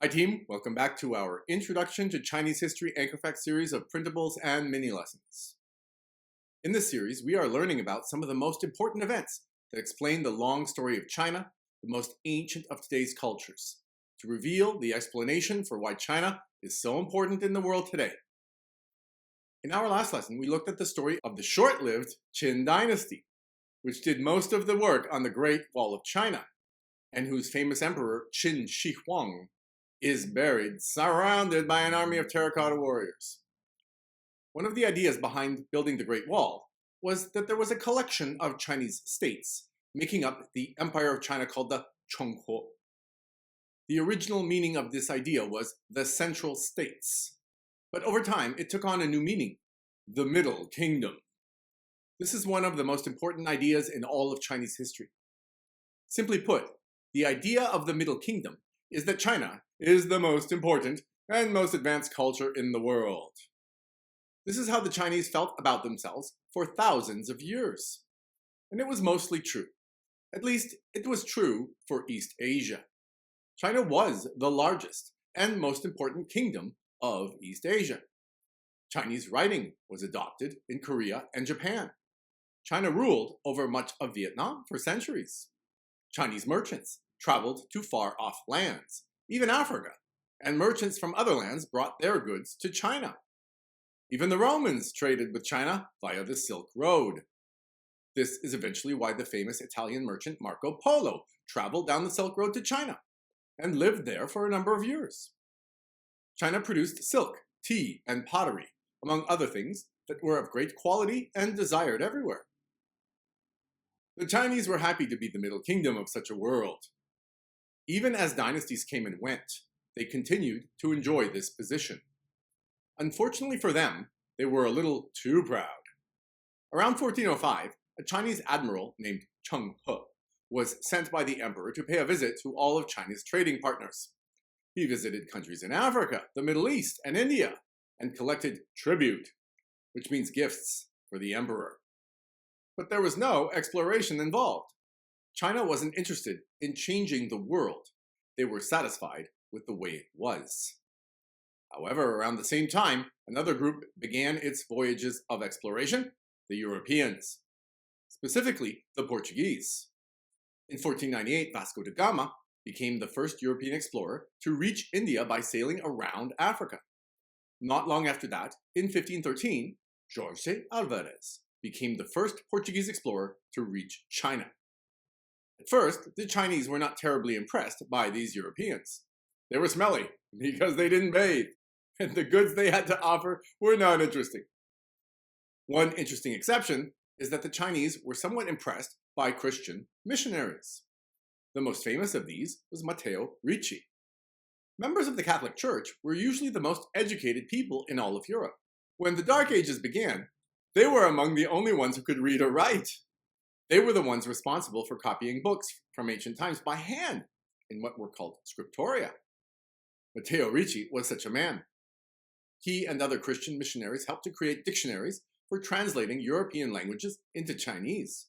Hi team, welcome back to our Introduction to Chinese History Anchor Fact series of printables and mini lessons. In this series, we are learning about some of the most important events that explain the long story of China, the most ancient of today's cultures, to reveal the explanation for why China is so important in the world today. In our last lesson, we looked at the story of the short-lived Qin dynasty, which did most of the work on the Great Wall of China, and whose famous emperor Qin Shi Huang is buried, surrounded by an army of terracotta warriors. One of the ideas behind building the Great Wall was that there was a collection of Chinese states making up the Empire of China called the Chonghuo. The original meaning of this idea was the Central States, but over time it took on a new meaning, the Middle Kingdom. This is one of the most important ideas in all of Chinese history. Simply put, the idea of the Middle Kingdom is that China is the most important and most advanced culture in the world. This is how the Chinese felt about themselves for thousands of years. And it was mostly true. At least, it was true for East Asia. China was the largest and most important kingdom of East Asia. Chinese writing was adopted in Korea and Japan. China ruled over much of Vietnam for centuries. Chinese merchants traveled to far-off lands, even Africa, and merchants from other lands brought their goods to China. Even the Romans traded with China via the Silk Road. This is eventually why the famous Italian merchant Marco Polo traveled down the Silk Road to China and lived there for a number of years. China produced silk, tea, and pottery, among other things that were of great quality and desired everywhere. The Chinese were happy to be the Middle Kingdom of such a world. Even as dynasties came and went, they continued to enjoy this position. Unfortunately for them, they were a little too proud. Around 1405, a Chinese admiral named Cheng He was sent by the emperor to pay a visit to all of China's trading partners. He visited countries in Africa, the Middle East, and India, and collected tribute, which means gifts, for the emperor. But there was no exploration involved. China wasn't interested in changing the world. They were satisfied with the way it was. However, around the same time, another group began its voyages of exploration, the Europeans, specifically the Portuguese. In 1498, Vasco da Gama became the first European explorer to reach India by sailing around Africa. Not long after that, in 1513, Jorge Alvarez became the first Portuguese explorer to reach China. At first, the Chinese were not terribly impressed by these Europeans. They were smelly because they didn't bathe, and the goods they had to offer were not interesting. One interesting exception is that the Chinese were somewhat impressed by Christian missionaries. The most famous of these was Matteo Ricci. Members of the Catholic Church were usually the most educated people in all of Europe. When the Dark Ages began, they were among the only ones who could read or write. They were the ones responsible for copying books from ancient times by hand in what were called scriptoria. Matteo Ricci was such a man. He and other Christian missionaries helped to create dictionaries for translating European languages into Chinese.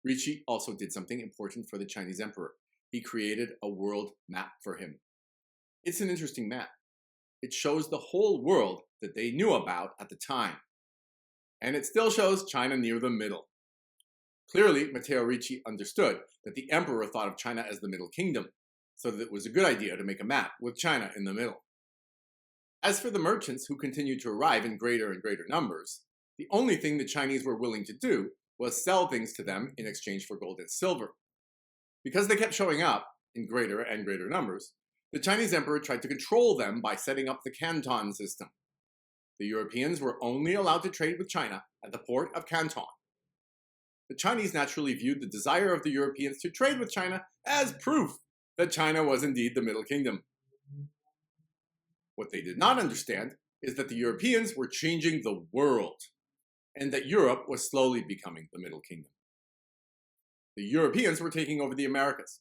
Ricci also did something important for the Chinese emperor. He created a world map for him. It's an interesting map. It shows the whole world that they knew about at the time. And it still shows China near the middle. Clearly, Matteo Ricci understood that the emperor thought of China as the Middle Kingdom, so that it was a good idea to make a map with China in the middle. As for the merchants who continued to arrive in greater and greater numbers, the only thing the Chinese were willing to do was sell things to them in exchange for gold and silver. Because they kept showing up in greater and greater numbers, the Chinese emperor tried to control them by setting up the Canton system. The Europeans were only allowed to trade with China at the port of Canton. The Chinese naturally viewed the desire of the Europeans to trade with China as proof that China was indeed the Middle Kingdom. What they did not understand is that the Europeans were changing the world, and that Europe was slowly becoming the Middle Kingdom. The Europeans were taking over the Americas.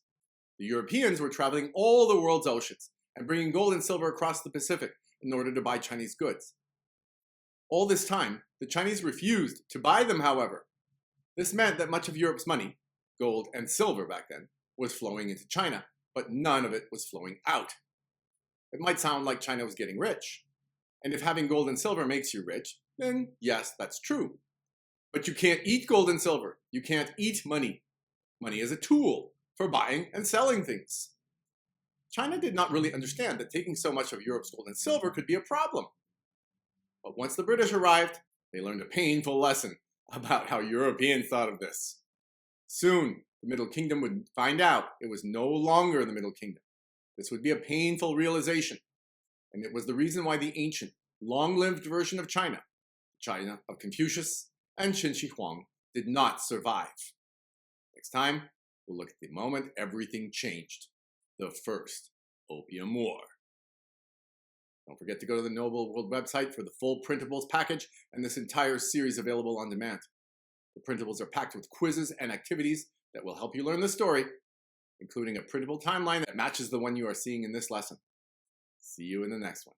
The Europeans were traveling all the world's oceans and bringing gold and silver across the Pacific in order to buy Chinese goods. All this time, the Chinese refused to buy them, however. This meant that much of Europe's money, gold and silver back then, was flowing into China, but none of it was flowing out. it might sound like China was getting rich. And if having gold and silver makes you rich, then yes, that's true. But you can't eat gold and silver. You can't eat money. Money is a tool for buying and selling things. China did not really understand that taking so much of Europe's gold and silver could be a problem. But once the British arrived, they learned a painful lesson about how Europeans thought of this. Soon, the Middle Kingdom would find out it was no longer the Middle Kingdom. This would be a painful realization, and it was the reason why the ancient, long-lived version of China, China of Confucius and Qin Shi Huang, did not survive. Next time, we'll look at the moment everything changed, the First Opium War. Don't forget to go to the Knowable World website for the full printables package and this entire series available on demand. The printables are packed with quizzes and activities that will help you learn the story, including a printable timeline that matches the one you are seeing in this lesson. See you in the next one.